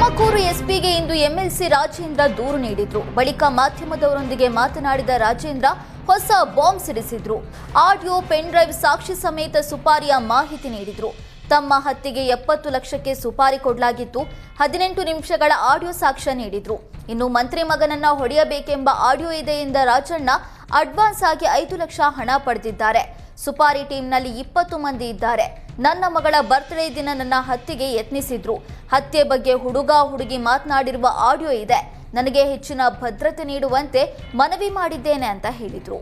ತುಮಕೂರು ಎಸ್ಪಿಗೆ ಇಂದು MLC Rajendra ದೂರು ನೀಡಿದ್ರು. ಬಳಿಕ ಮಾಧ್ಯಮದವರೊಂದಿಗೆ ಮಾತನಾಡಿದ ರಾಜೇಂದ್ರ ಹೊಸ ಬಾಂಬ್ ಸಿಡಿಸಿದ್ರು. ಆಡಿಯೋ ಪೆನ್ ಡ್ರೈವ್ ಸಾಕ್ಷಿ ಸಮೇತ ಸುಪಾರಿಯ ಮಾಹಿತಿ ನೀಡಿದ್ರು. ತಮ್ಮ ಹತ್ಯೆಗೆ 70 ಲಕ್ಷಕ್ಕೆ ಸುಪಾರಿ ಕೊಡಲಾಗಿತ್ತು. 18 ನಿಮಿಷಗಳ ಆಡಿಯೋ ಸಾಕ್ಷ್ಯ ನೀಡಿದ್ರು. ಇನ್ನು ಮಂತ್ರಿ ಮಗನನ್ನ ಹೊಡೆಯಬೇಕೆಂಬ ಆಡಿಯೋ ಇದೆ ಎಂದ ರಾಜಣ್ಣ ಅಡ್ವಾನ್ಸ್ ಆಗಿ 5 ಲಕ್ಷ ಹಣ ಪಡೆದಿದ್ದಾರೆ. ಸುಪಾರಿ ಟೀಮ್ನಲ್ಲಿ 20 ಮಂದಿ ಇದ್ದಾರೆ. ನನ್ನ ಮಗಳ ಬರ್ತ್ಡೇ ದಿನ ನನ್ನ ಹತ್ಯೆಗೆ ಯತ್ನಿಸಿದ್ರು. ಹತ್ಯೆ ಬಗ್ಗೆ ಹುಡುಗಿ ಮಾತನಾಡಿರುವ ಆಡಿಯೋ ಇದೆ. ನನಗೆ ಹೆಚ್ಚಿನ ಭದ್ರತೆ ನೀಡುವಂತೆ ಮನವಿ ಮಾಡಿದ್ದೇನೆ ಅಂತ ಹೇಳಿದ್ರು.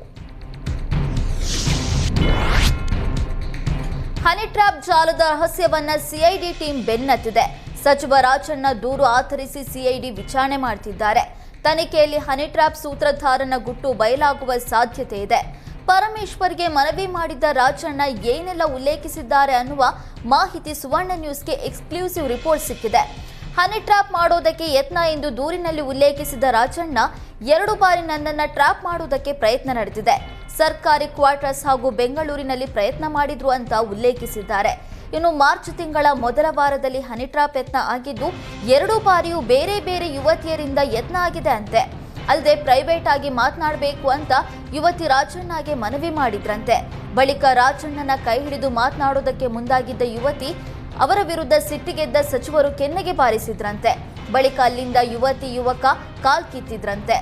ಹನಿ ಟ್ರ್ಯಾಪ್ ಜಾಲದ ರಹಸ್ಯವನ್ನ ಸಿಐಡಿ ಟೀಮ್ ಬೆನ್ನತ್ತಿದೆ. ಸಚಿವ ರಾಜಣ್ಣ ದೂರು ಆಧರಿಸಿ ಸಿಐಡಿ ವಿಚಾರಣೆ ಮಾಡುತ್ತಿದ್ದಾರೆ. ತನಿಖೆಯಲ್ಲಿ ಹನಿ ಟ್ರ್ಯಾಪ್ ಸೂತ್ರಧಾರನ ಗುಟ್ಟು ಬಯಲಾಗುವ ಸಾಧ್ಯತೆ ಇದೆ. ಪರಮೇಶ್ವರ್ಗೆ ಮನವಿ ಮಾಡಿದ್ದ ರಾಜಣ್ಣ ಏನೆಲ್ಲ ಉಲ್ಲೇಖಿಸಿದ್ದಾರೆ ಅನ್ನುವ ಮಾಹಿತಿ ಸುವರ್ಣ ನ್ಯೂಸ್ಗೆ ಎಕ್ಸ್ಕ್ಲೂಸಿವ್ ರಿಪೋರ್ಟ್ ಸಿಕ್ಕಿದೆ. ಹನಿ ಟ್ರ್ಯಾಪ್ ಮಾಡೋದಕ್ಕೆ ಯತ್ನ ಎಂದು ದೂರಿನಲ್ಲಿ ಉಲ್ಲೇಖಿಸಿದ ರಾಜಣ್ಣ 2 ಬಾರಿ ನನ್ನನ್ನು ಟ್ರ್ಯಾಪ್ ಮಾಡುವುದಕ್ಕೆ ಪ್ರಯತ್ನ ನಡೆದಿದೆ. ಸರ್ಕಾರಿ ಕ್ವಾರ್ಟರ್ಸ್ ಹಾಗೂ ಬೆಂಗಳೂರಿನಲ್ಲಿ ಪ್ರಯತ್ನ ಮಾಡಿದ್ರು ಅಂತ ಉಲ್ಲೇಖಿಸಿದ್ದಾರೆ. ಇನ್ನು ಮಾರ್ಚ್ ತಿಂಗಳ ಮೊದಲ ವಾರದಲ್ಲಿ ಹನಿ ಟ್ರ್ಯಾಪ್ ಯತ್ನ ಆಗಿದ್ದು 2 ಬಾರಿಯೂ ಬೇರೆ ಬೇರೆ ಯುವತಿಯರಿಂದ ಯತ್ನ ಆಗಿದೆ ಅಂತೆ. ಅಲ್ಲದೆ ಪ್ರೈವೇಟ್ ಆಗಿ ಮಾತನಾಡಬೇಕು ಅಂತ ಯುವತಿ ರಾಜಣ್ಣಗೆ ಮನವಿ ಮಾಡಿದ್ರಂತೆ. ಬಳಿಕ ರಾಜಣ್ಣನ ಕೈ ಹಿಡಿದು ಮಾತನಾಡೋದಕ್ಕೆ ಮುಂದಾಗಿದ್ದ ಯುವತಿ ಅವರ ವಿರುದ್ಧ ಸಿಟ್ಟಿಗೆದ್ದ ಸಚಿವರು ಕೆನ್ನೆಗೆ ಬಾರಿಸಿದ್ರಂತೆ. ಬಳಿಕ ಅಲ್ಲಿಂದ ಯುವತಿ ಯುವಕ ಕಾಲ್ ಕಿತ್ತಿದ್ರಂತೆ.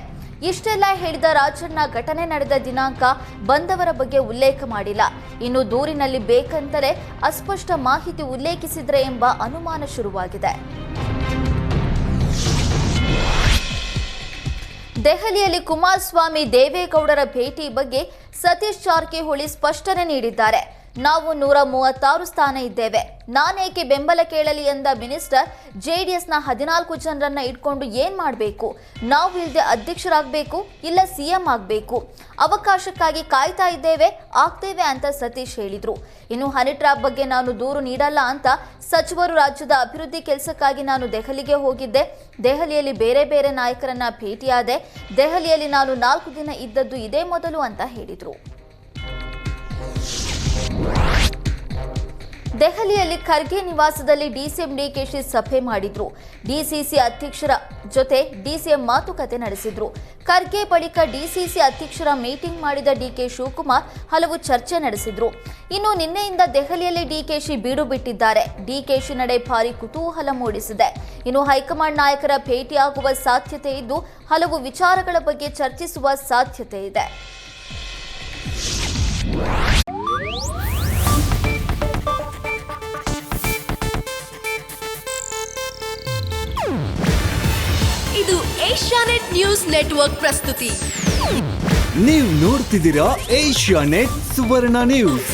ಇಷ್ಟೆಲ್ಲ ಹೇಳಿದ ರಾಜಣ್ಣ ಘಟನೆ ನಡೆದ ದಿನಾಂಕ ಬಂದವರ ಬಗ್ಗೆ ಉಲ್ಲೇಖ ಮಾಡಿಲ್ಲ. ಇನ್ನು ದೂರಿನಲ್ಲಿ ಬೇಕಂತಲೇ ಅಸ್ಪಷ್ಟ ಮಾಹಿತಿ ಉಲ್ಲೇಖಿಸಿದ್ರೆ ಎಂಬ ಅನುಮಾನ ಶುರುವಾಗಿದೆ. ದೆಹಲಿಯಲ್ಲಿ ಕುಮಾರಸ್ವಾಮಿ ದೇವೇಗೌಡರ ಭೇಟಿ ಬಗ್ಗೆ ಸತೀಶ್ ಜಾರಕಿಹೊಳಿ ಸ್ಪಷ್ಟನೆ ನೀಡಿದ್ದಾರೆ. ನಾವು 136 ಸ್ಥಾನ ಇದ್ದೇವೆ, ನಾನೇಕೆ ಬೆಂಬಲ ಕೇಳಲಿ ಎಂದ ಮಿನಿಸ್ಟರ್ ಜೆಡಿಎಸ್ನ 14 ಜನರನ್ನ ಇಟ್ಕೊಂಡು ಏನ್ ಮಾಡಬೇಕು? ನಾವು ಇಲ್ಲದೆ ಅಧ್ಯಕ್ಷರಾಗಬೇಕು, ಇಲ್ಲ ಸಿಎಂ ಆಗಬೇಕು. ಅವಕಾಶಕ್ಕಾಗಿ ಕಾಯ್ತಾ ಇದ್ದೇವೆ, ಆಗ್ತೇವೆ ಅಂತ ಸತೀಶ್ ಹೇಳಿದ್ರು. ಇನ್ನು ಹನಿ ಟ್ರ್ಯಾಪ್ ಬಗ್ಗೆ ನಾನು ದೂರು ನೀಡಲ್ಲ ಅಂತ ಸಚಿವರು ರಾಜ್ಯದ ಅಭಿವೃದ್ಧಿ ಕೆಲಸಕ್ಕಾಗಿ ನಾನು ದೆಹಲಿಗೆ ಹೋಗಿದ್ದೆ. ದೆಹಲಿಯಲ್ಲಿ ಬೇರೆ ಬೇರೆ ನಾಯಕರನ್ನ ಭೇಟಿಯಾದೆ. ದೆಹಲಿಯಲ್ಲಿ ನಾನು 4 ದಿನ ಇದ್ದದ್ದು ಇದೇ ಮೊದಲು ಅಂತ ಹೇಳಿದ್ರು. ದೆಹಲಿಯಲ್ಲಿ ಖರ್ಗೆ ನಿವಾಸದಲ್ಲಿ ಡಿಸಿಎಂ ಡಿಕೆಶಿ ಸಭೆ ಮಾಡಿದ್ರು. ಡಿಸಿಸಿ ಅಧ್ಯಕ್ಷರ ಜೊತೆ ಡಿಸಿಎಂ ಮಾತುಕತೆ ನಡೆಸಿದ್ರು. ಖರ್ಗೆ ಬಳಿಕ ಡಿಸಿಸಿ ಅಧ್ಯಕ್ಷರ ಮೀಟಿಂಗ್ ಮಾಡಿದ ಡಿಕೆ ಶಿವಕುಮಾರ್ ಹಲವು ಚರ್ಚೆ ನಡೆಸಿದ್ರು. ಇನ್ನು ನಿನ್ನೆಯಿಂದ ದೆಹಲಿಯಲ್ಲಿ ಡಿಕೆಶಿ ಬೀಡು ಬಿಟ್ಟಿದ್ದಾರೆ. ಡಿಕೆಶಿ ನಡೆ ಭಾರಿ ಕುತೂಹಲ ಮೂಡಿಸಿದೆ. ಇನ್ನು ಹೈಕಮಾಂಡ್ ನಾಯಕರ ಭೇಟಿಯಾಗುವ ಸಾಧ್ಯತೆ ಇದ್ದು ಹಲವು ವಿಚಾರಗಳ ಬಗ್ಗೆ ಚರ್ಚಿಸುವ ಸಾಧ್ಯತೆ ಇದೆ. ಇದು ಏಷ್ಯಾನೆಟ್ ನ್ಯೂಸ್ ನೆಟ್ವರ್ಕ್ ಪ್ರಸ್ತುತಿ. ನೀವು ನೋಡ್ತಿದ್ದೀರಾ ಏಷ್ಯಾನೆಟ್ ಸುವರ್ಣ ನ್ಯೂಸ್.